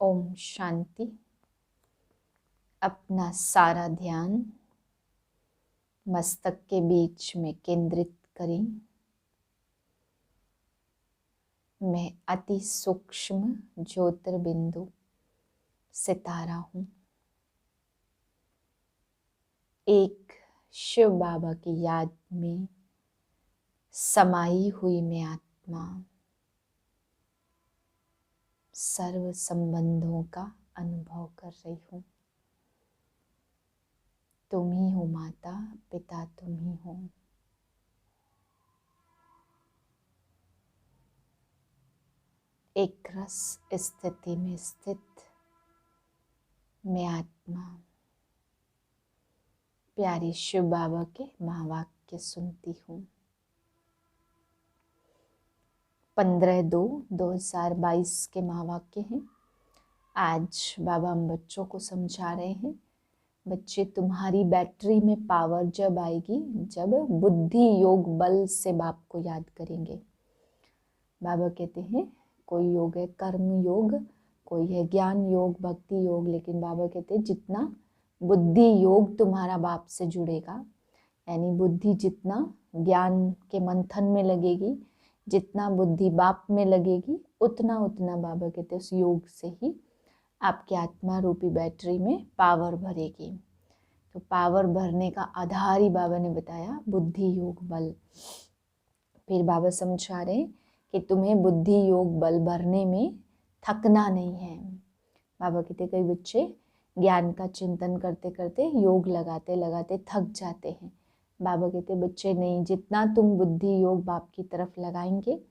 ओम शांति। अपना सारा ध्यान मस्तक के बीच में केंद्रित करें। मैं अति सूक्ष्म ज्योतिर्बिंदु सितारा हूँ। एक शिव बाबा की याद में समाई हुई मैं आत्मा सर्व संबंधों का अनुभव कर रही हूँ। तुम ही हो माता पिता, तुम ही हो। एक रस स्थिति में स्थित मैं आत्मा प्यारे शिव बाबा के महावाक्य सुनती हूँ। 15/2/2022 के महावाक्य हैं। आज बाबा हम बच्चों को समझा रहे हैं, बच्चे तुम्हारी बैटरी में पावर जब आएगी जब बुद्धि योग बल से बाप को याद करेंगे। बाबा कहते हैं कोई योग है कर्म योग, कोई है ज्ञान योग, भक्ति योग, लेकिन बाबा कहते हैं जितना बुद्धि योग तुम्हारा बाप से जुड़ेगा, यानी बुद्धि जितना ज्ञान के मंथन में लगेगी, जितना बुद्धि बाप में लगेगी, उतना उतना बाबा कहते हैं उस योग से ही आपकी आत्मा रूपी बैटरी में पावर भरेगी। तो पावर भरने का आधार ही बाबा ने बताया बुद्धि योग बल। फिर बाबा समझा रहे कि तुम्हें बुद्धि योग बल भरने में थकना नहीं है। बाबा कहते कई बच्चे ज्ञान का चिंतन करते करते योग लगाते लगाते थक जाते हैं। बाबा कहते बच्चे नहीं, जितना तुम बुद्धि योग बाप की तरफ लगाएंगे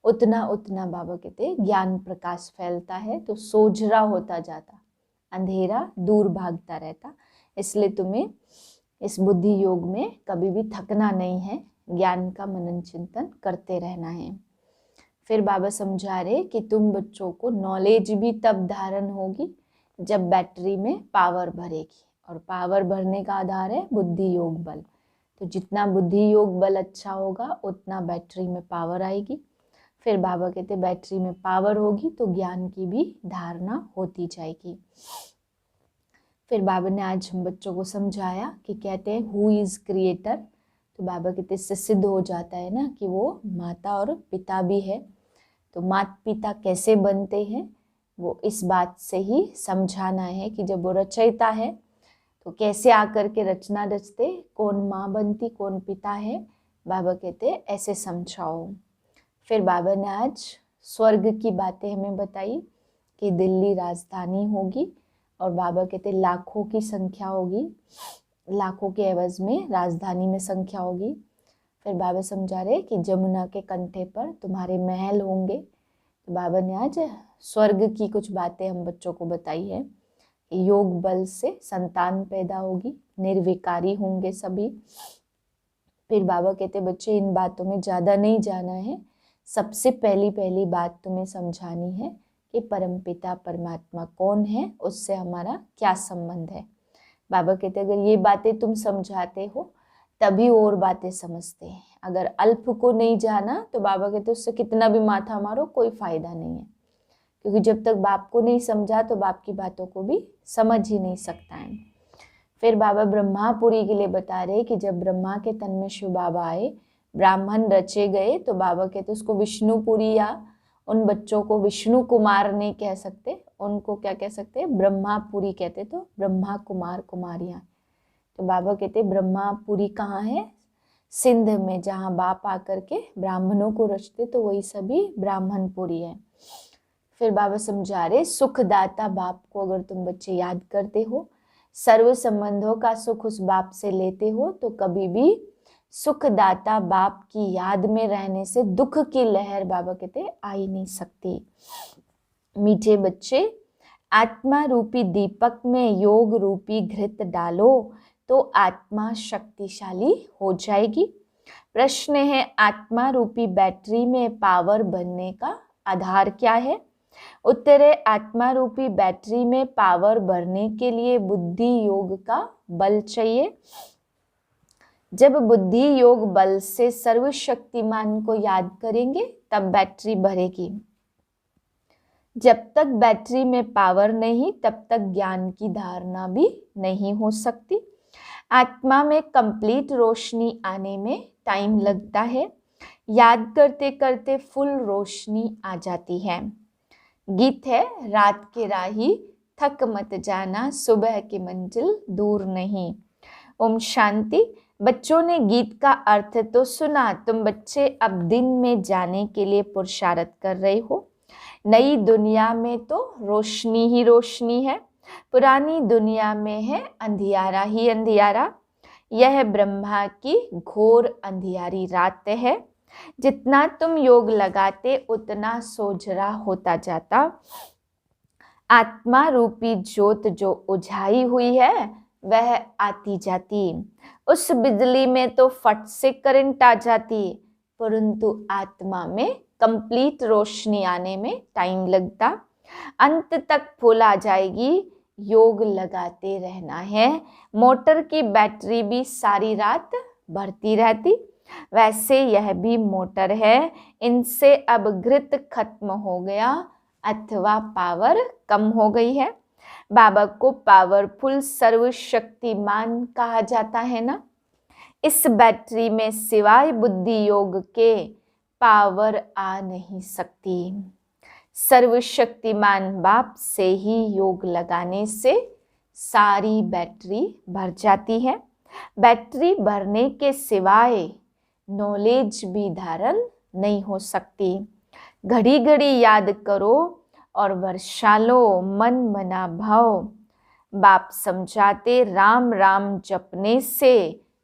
उतना उतना बाबा कहते ज्ञान प्रकाश फैलता है, तो सोझरा होता जाता, अंधेरा दूर भागता रहता। इसलिए तुम्हें इस बुद्धि योग में कभी भी थकना नहीं है, ज्ञान का मनन चिंतन करते रहना है। फिर बाबा समझा रहे कि तुम बच्चों को नॉलेज भी तब धारण होगी जब बैटरी में पावर भरेगी, और पावर भरने का आधार है बुद्धि योग बल। तो जितना बुद्धि योग बल अच्छा होगा उतना बैटरी में पावर आएगी। फिर बाबा कहते बैटरी में पावर होगी तो ज्ञान की भी धारणा होती जाएगी। फिर बाबा ने आज हम बच्चों को समझाया कि कहते हैं हु इज क्रिएटर। तो बाबा कहते इससे सिद्ध हो जाता है ना कि वो माता और पिता भी है। तो माता पिता कैसे बनते हैं वो इस बात से ही समझाना है कि जब वो रचयिता है तो कैसे आकर के रचना रचते, कौन माँ बनती कौन पिता है। बाबा कहते ऐसे समझाओ। फिर बाबा ने आज स्वर्ग की बातें हमें बताई कि दिल्ली राजधानी होगी, और बाबा कहते लाखों की संख्या होगी, लाखों के एवज में राजधानी में संख्या होगी। फिर बाबा समझा रहे कि जमुना के कंठे पर तुम्हारे महल होंगे। तो बाबा ने आज स्वर्ग की कुछ बातें हम बच्चों को बताई है। योग बल से संतान पैदा होगी, निर्विकारी होंगे सभी। फिर बाबा कहते बच्चे इन बातों में ज़्यादा नहीं जाना है, सबसे पहली बात तुम्हें समझानी है कि परमपिता परमात्मा कौन है, उससे हमारा क्या संबंध है। बाबा कहते अगर ये बातें तुम समझाते हो तभी और बातें समझते हैं। अगर अल्प को नहीं जाना तो बाबा कहते उससे कितना भी माथा मारो कोई फायदा नहीं है, क्योंकि जब तक बाप को नहीं समझा तो बाप की बातों को भी समझ ही नहीं सकता है। फिर बाबा ब्रह्मापुरी के लिए बता रहे कि जब ब्रह्मा के तन में शिव बाबा आए, ब्राह्मण रचे गए, तो बाबा कहते उसको विष्णुपुरी, या उन बच्चों को विष्णु कुमार नहीं कह सकते, उनको क्या कह सकते ब्रह्मापुरी कहते। तो ब्रह्मा कुमार कुमारियाँ। तो बाबा कहते ब्रह्मापुरी कहाँ है, सिंध में, जहाँ बाप आकर के ब्राह्मणों को रचते तो वही सभी ब्राह्मणपुरी है। फिर बाबा समझा रहे सुखदाता बाप को अगर तुम बच्चे याद करते हो, सर्व संबंधों का सुख उस बाप से लेते हो, तो कभी भी सुखदाता बाप की याद में रहने से दुख की लहर बाबा कहते आ ही नहीं सकती। मीठे बच्चे, आत्मा रूपी दीपक में योग रूपी घृत डालो तो आत्मा शक्तिशाली हो जाएगी। प्रश्न है आत्मा रूपी बैटरी में पावर बनने का आधार क्या है। उत्तर है आत्मा रूपी बैटरी में पावर भरने के लिए बुद्धि योग का बल चाहिए। जब बुद्धि योग बल से सर्वशक्तिमान को याद करेंगे तब बैटरी भरेगी। जब तक बैटरी में पावर नहीं तब तक ज्ञान की धारणा भी नहीं हो सकती। आत्मा में कंप्लीट रोशनी आने में टाइम लगता है। याद करते करते फुल रोशनी आ जाती है। गीत है, रात के राही थक मत जाना, सुबह की मंजिल दूर नहीं। ओम शांति। बच्चों ने गीत का अर्थ तो सुना। तुम बच्चे अब दिन में जाने के लिए पुरुषार्थ कर रहे हो। नई दुनिया में तो रोशनी ही रोशनी है, पुरानी दुनिया में है अंधियारा ही अंधियारा। यह ब्रह्मा की घोर अंधियारी रात है। जितना तुम योग लगाते उतना सोझरा होता जाता। आत्मा रूपी ज्योत जो उझाई हुई है वह आती जाती। उस बिजली में तो फट से करंट आ जाती, परंतु आत्मा में कंप्लीट रोशनी आने में टाइम लगता। अंत तक फुल आ जाएगी। योग लगाते रहना है। मोटर की बैटरी भी सारी रात भरती रहती, वैसे यह भी मोटर है। इनसे अब घृत खत्म हो गया अथवा पावर कम हो गई है। बाबा को पावरफुल सर्वशक्तिमान कहा जाता है ना। इस बैटरी में सिवाय बुद्धि योग के पावर आ नहीं सकती। सर्वशक्तिमान बाप से ही योग लगाने से सारी बैटरी भर जाती है। बैटरी भरने के सिवाय नॉलेज भी धारण नहीं हो सकती। घड़ी घड़ी याद करो और वर्षा लो मन मना भाव। बाप समझाते राम राम जपने से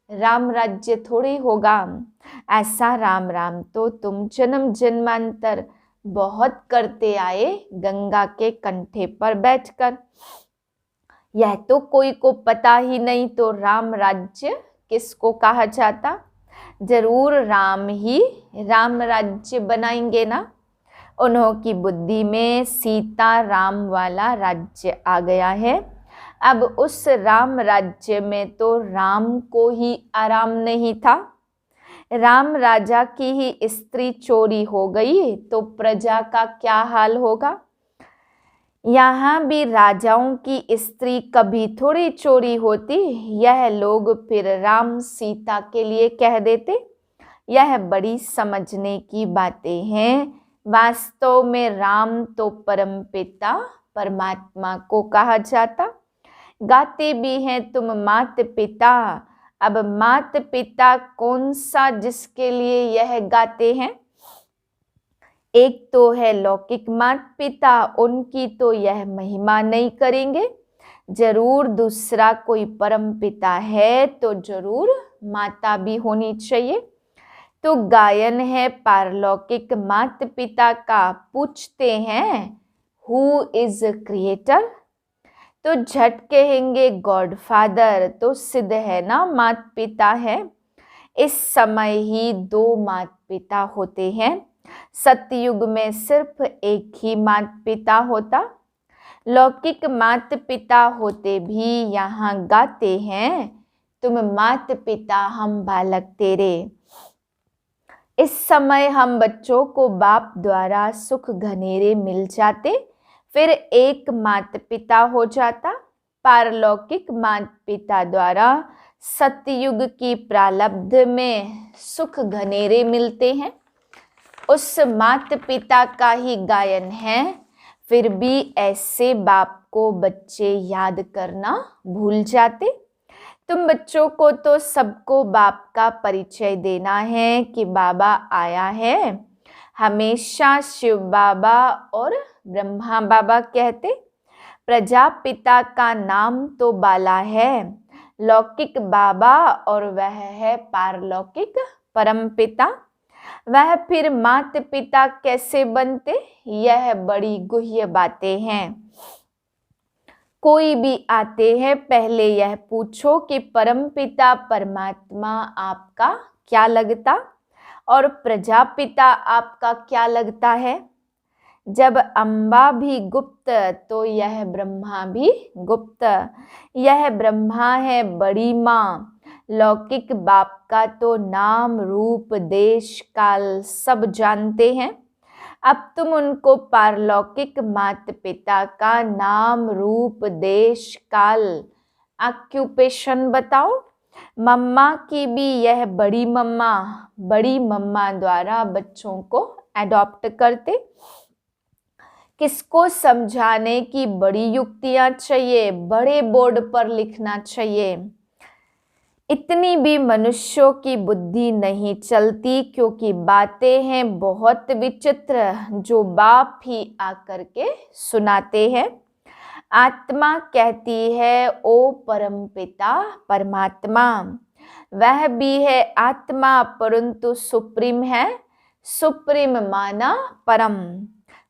राम राज्य थोड़ी होगा। ऐसा राम राम तो तुम जन्म जन्मांतर बहुत करते आए गंगा के कंठे पर बैठकर। यह तो कोई को पता ही नहीं तो राम राज्य किसको कहा जाता। जरूर राम ही राम राज्य बनाएंगे ना। उन्हों की बुद्धि में सीता राम वाला राज्य आ गया है। अब उस राम राज्य में तो राम को ही आराम नहीं था। राम राजा की ही स्त्री चोरी हो गई तो प्रजा का क्या हाल होगा। यहाँ भी राजाओं की स्त्री कभी थोड़ी चोरी होती। यह लोग फिर राम सीता के लिए कह देते। यह बड़ी समझने की बातें हैं। वास्तव में राम तो परम पिता परमात्मा को कहा जाता। गाते भी हैं तुम मात पिता। अब मात पिता कौन सा जिसके लिए यह गाते हैं। एक तो है लौकिक मात पिता, उनकी तो यह महिमा नहीं करेंगे। जरूर दूसरा कोई परम पिता है तो जरूर माता भी होनी चाहिए। तो गायन है पारलौकिक मात पिता का। पूछते हैं हु इज क्रिएटर, तो झट कहेंगे गॉड फादर। तो सिद्ध है ना मात पिता है। इस समय ही दो मात पिता होते हैं। सतयुग में सिर्फ एक ही मात पिता होता। लौकिक मात पिता होते भी यहाँ गाते हैं तुम मात पिता हम बालक तेरे। इस समय हम बच्चों को बाप द्वारा सुख घनेरे मिल जाते, फिर एक मात पिता हो जाता। पारलौकिक मात पिता द्वारा सतयुग की प्रारब्ध में सुख घनेरे मिलते हैं। उस मात पिता का ही गायन है। फिर भी ऐसे बाप को बच्चे याद करना भूल जाते। तुम बच्चों को तो सबको बाप का परिचय देना है कि बाबा आया है। हमेशा शिव बाबा और ब्रह्मा बाबा कहते। प्रजापिता का नाम तो बाला है। लौकिक बाबा और वह है पारलौकिक परम पिता। वह फिर मात पिता कैसे बनते, यह बड़ी गुह्य बातें हैं। कोई भी आते हैं पहले यह पूछो कि परम पिता परमात्मा आपका क्या लगता और प्रजापिता आपका क्या लगता है। जब अम्बा भी गुप्त तो यह ब्रह्मा भी गुप्त। यह ब्रह्मा है बड़ी माँ। लौकिक बाप का तो नाम रूप देश काल सब जानते हैं। अब तुम उनको पारलौकिक माता पिता का नाम, रूप, देश, काल, ऑक्यूपेशन बताओ। मम्मा की भी यह बड़ी मम्मा द्वारा बच्चों को अडॉप्ट करते। किसको समझाने की बड़ी युक्तियां चाहिए, बड़े बोर्ड पर लिखना चाहिए। इतनी भी मनुष्यों की बुद्धि नहीं चलती, क्योंकि बातें हैं बहुत विचित्र जो बाप ही आकर के सुनाते हैं। आत्मा कहती है ओ परमपिता परमात्मा, वह भी है आत्मा परंतु सुप्रीम है, सुप्रीम माना परम।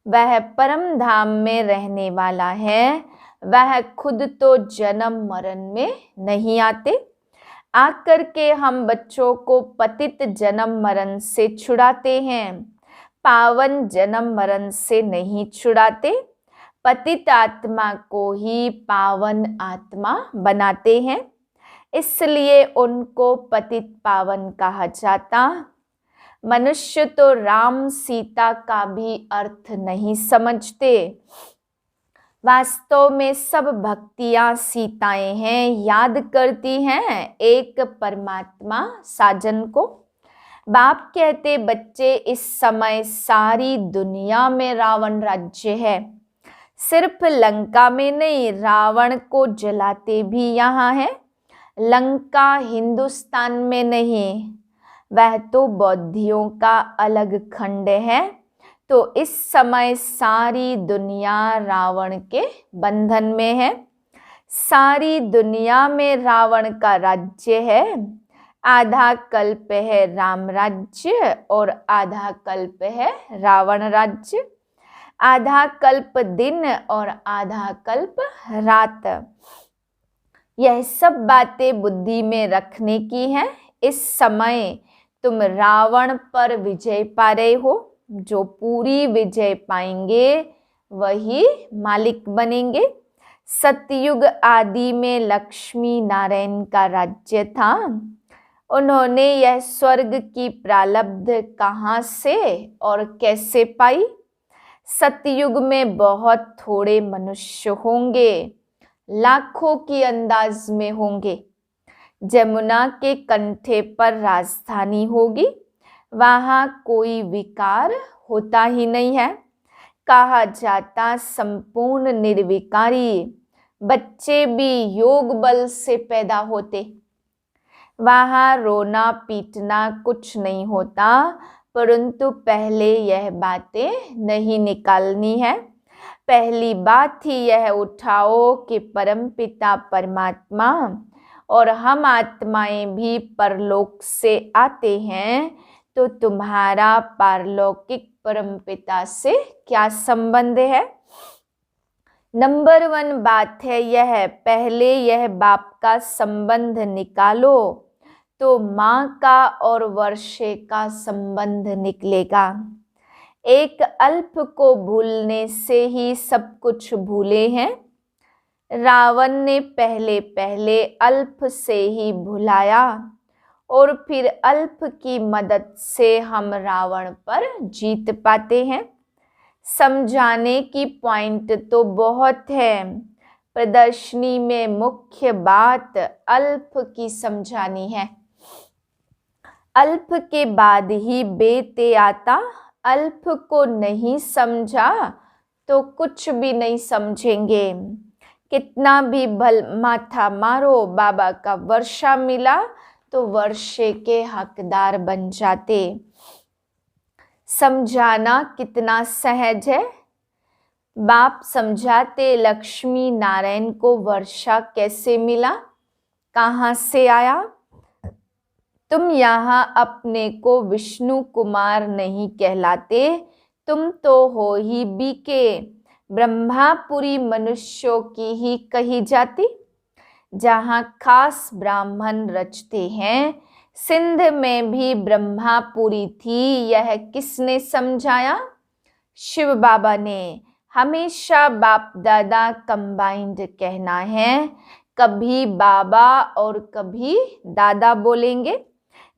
वह परम धाम में रहने वाला है, वह खुद तो जन्म मरण में नहीं आते। आकर के हम बच्चों को पतित जन्म मरण से छुड़ाते हैं, पावन जन्म मरण से नहीं छुड़ाते। पतित आत्मा को ही पावन आत्मा बनाते हैं, इसलिए उनको पतित पावन कहा जाता। मनुष्य तो राम सीता का भी अर्थ नहीं समझते। वास्तव में सब भक्तियां सीताएं हैं, याद करती हैं एक परमात्मा साजन को। बाप कहते बच्चे इस समय सारी दुनिया में रावण राज्य है, सिर्फ लंका में नहीं, रावण को जलाते भी यहाँ है। लंका हिंदुस्तान में नहीं, वह तो बौद्धियों का अलग खंड है। तो इस समय सारी दुनिया रावण के बंधन में है। सारी दुनिया में रावण का राज्य है। आधा कल्प है राम राज्य और आधा कल्प है रावण राज्य। आधा कल्प दिन और आधा कल्प रात। यह सब बातें बुद्धि में रखने की हैं। इस समय तुम रावण पर विजय पा रहे हो। जो पूरी विजय पाएंगे वही मालिक बनेंगे। सतयुग आदि में लक्ष्मी नारायण का राज्य था। उन्होंने यह स्वर्ग की प्रारब्ध कहाँ से और कैसे पाई? सतयुग में बहुत थोड़े मनुष्य होंगे, लाखों की अंदाज में होंगे। जमुना के कंठे पर राजधानी होगी, वहाँ कोई विकार होता ही नहीं है। कहा जाता संपूर्ण निर्विकारी बच्चे भी योग बल से पैदा होते। वहाँ रोना पीटना कुछ नहीं होता, परंतु पहले यह बातें नहीं निकालनी है। पहली बात ही यह उठाओ कि परमपिता परमात्मा और हम आत्माएं भी परलोक से आते हैं, तो तुम्हारा पारलौकिक परमपिता से क्या संबंध है? नंबर 1 बात है यह, पहले यह बाप का संबंध निकालो तो माँ का और वर्षे का संबंध निकलेगा। एक अल्प को भूलने से ही सब कुछ भूले हैं। रावण ने पहले पहले अल्प से ही भुलाया और फिर अल्प की मदद से हम रावण पर जीत पाते हैं। समझाने की पॉइंट तो बहुत है, प्रदर्शनी में मुख्य बात अल्प की समझानी है। अल्प के बाद ही बेते आता। अल्प को नहीं समझा तो कुछ भी नहीं समझेंगे। कितना भी भल माथा मारो, बाबा का वर्षा मिला तो वर्षे के हकदार बन जाते। समझाना कितना सहज है। बाप समझाते लक्ष्मी नारायण को वर्षा कैसे मिला, कहाँ से आया। तुम यहाँ अपने को विष्णु कुमार नहीं कहलाते, तुम तो हो ही बीके। ब्रह्मापुरी मनुष्यों की ही कही जाती, जहाँ खास ब्राह्मण रचते हैं। सिंध में भी ब्रह्मापुरी थी, यह किसने समझाया? शिव बाबा ने। हमेशा बाप दादा कंबाइंड कहना है, कभी बाबा और कभी दादा बोलेंगे।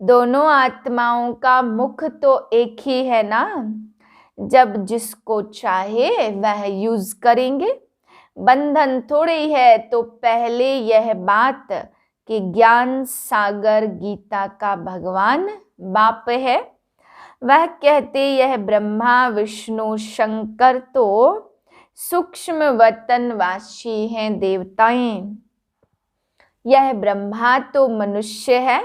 दोनों आत्माओं का मुख तो एक ही है ना। जब जिसको चाहे वह यूज करेंगे। बंधन थोड़ी है तो पहले यह बात कि ज्ञान सागर गीता का भगवान बाप है। वह कहते यह ब्रह्मा विष्णु शंकर तो सूक्ष्म वतनवासी हैं देवताएं। यह ब्रह्मा तो मनुष्य है,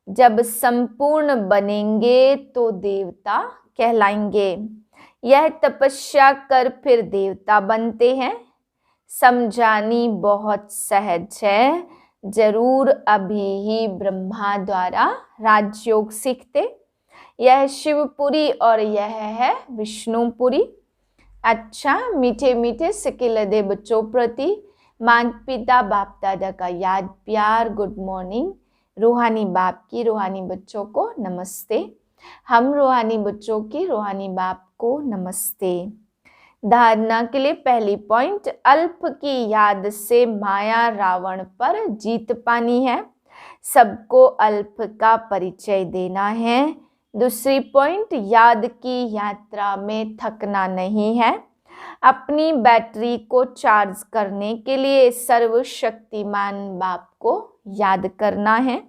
जब संपूर्ण बनेंगे तो देवता कहलाएंगे। यह तपस्या कर फिर देवता बनते हैं। समझानी बहुत सहज है, जरूर अभी ही ब्रह्मा द्वारा राजयोग सीखते। यह शिवपुरी और यह है विष्णुपुरी। अच्छा, मीठे मीठे सिकिलदे बच्चों प्रति माता पिता बाप दादा का याद प्यार गुड मॉर्निंग। रूहानी बाप की रूहानी बच्चों को नमस्ते। हम रूहानी बच्चों की रूहानी बाप को नमस्ते। धारणा के लिए पहली पॉइंट, अल्प की याद से माया रावण पर जीत पानी है। सबको अल्प का परिचय देना है। दूसरी पॉइंट, याद की यात्रा में थकना नहीं है। अपनी बैटरी को चार्ज करने के लिए सर्वशक्तिमान बाप को याद करना है।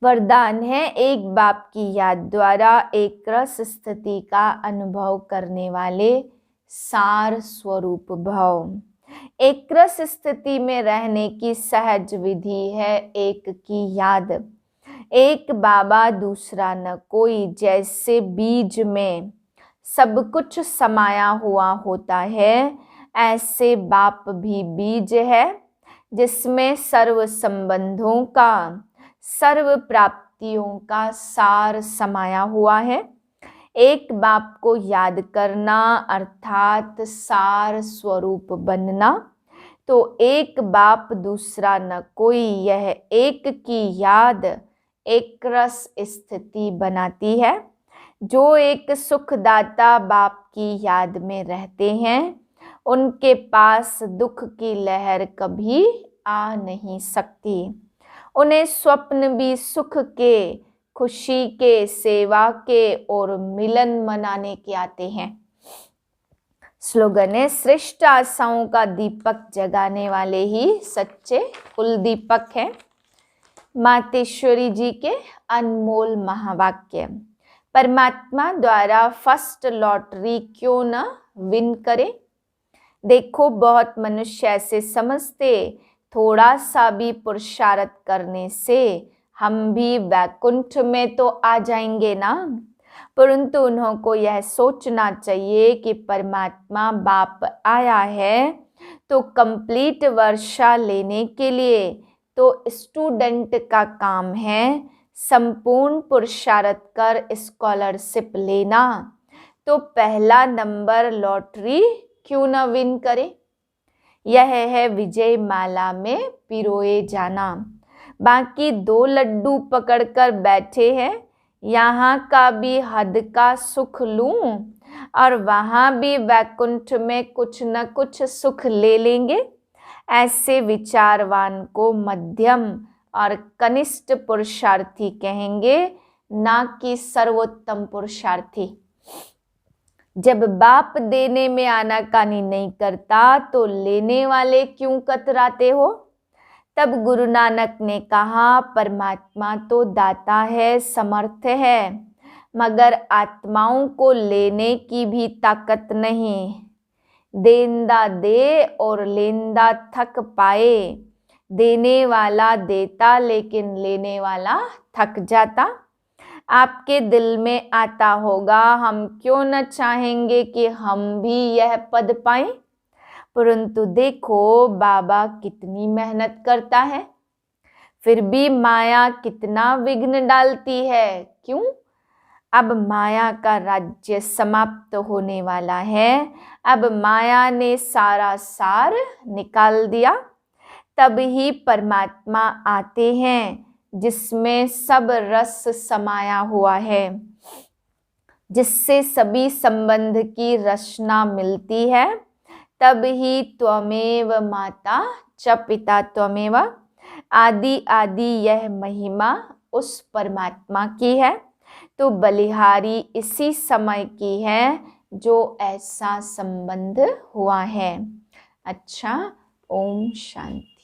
वरदान है, एक बाप की याद द्वारा एक रस स्थिति का अनुभव करने वाले सार स्वरूप भव। एक रस स्थिति में रहने की सहज विधि है एक की याद। एक बाबा दूसरा न कोई, जैसे बीज में सब कुछ समाया हुआ होता है, ऐसे बाप भी बीज है जिसमें सर्व संबंधों का सर्व प्राप्तियों का सार समाया हुआ है। एक बाप को याद करना अर्थात सार स्वरूप बनना। तो एक बाप दूसरा न कोई, यह एक की याद एक रस स्थिति बनाती है। जो एक सुखदाता बाप की याद में रहते हैं, उनके पास दुख की लहर कभी आ नहीं सकती। उन्हें स्वप्न भी सुख के, खुशी के, सेवा के और मिलन मनाने के आते हैं। स्लोगन है, श्रेष्ठ आशाओं का दीपक जगाने वाले ही सच्चे कुल दीपक हैं। मातेश्वरी जी के अनमोल महावाक्य। परमात्मा द्वारा फर्स्ट लॉटरी क्यों न विन करे। देखो, बहुत मनुष्य ऐसे समझते थोड़ा सा भी पुरुषार्थ करने से हम भी वैकुंठ में तो आ जाएंगे ना। परंतु उन्हों को यह सोचना चाहिए कि परमात्मा बाप आया है तो कंप्लीट वर्षा लेने के लिए तो स्टूडेंट का काम है संपूर्ण पुरुषार्थ कर स्कॉलरशिप लेना। तो पहला नंबर लॉटरी क्यों न विन करे। यह है विजय माला में पिरोए जाना। बाकी दो लड्डू पकड़कर बैठे हैं, यहाँ का भी हद का सुख लूं और वहाँ भी वैकुंठ में कुछ न कुछ सुख ले लेंगे। ऐसे विचारवान को मध्यम और कनिष्ठ पुरुषार्थी कहेंगे, ना कि सर्वोत्तम पुरुषार्थी। जब बाप देने में आनाकानी नहीं करता तो लेने वाले क्यों कतराते हो। तब गुरु नानक ने कहा, परमात्मा तो दाता है, समर्थ है, मगर आत्माओं को लेने की भी ताकत नहीं। देंदा दे और लेंदा थक पाए। देने वाला देता लेकिन लेने वाला थक जाता। आपके दिल में आता होगा, हम क्यों न चाहेंगे कि हम भी यह पद पाएं। परंतु देखो बाबा कितनी मेहनत करता है, फिर भी माया कितना विघ्न डालती है। क्यों? अब माया का राज्य समाप्त होने वाला है। अब माया ने सारा सार निकाल दिया। तब ही परमात्मा आते हैं जिसमें सब रस समाया हुआ है, जिससे सभी संबंध की रचना मिलती है। तब ही त्वमेव माता च पिता त्वमेव। आदि आदि यह महिमा उस परमात्मा की है। तो बलिहारी इसी समय की है जो ऐसा संबंध हुआ है। अच्छा, ओम शांति।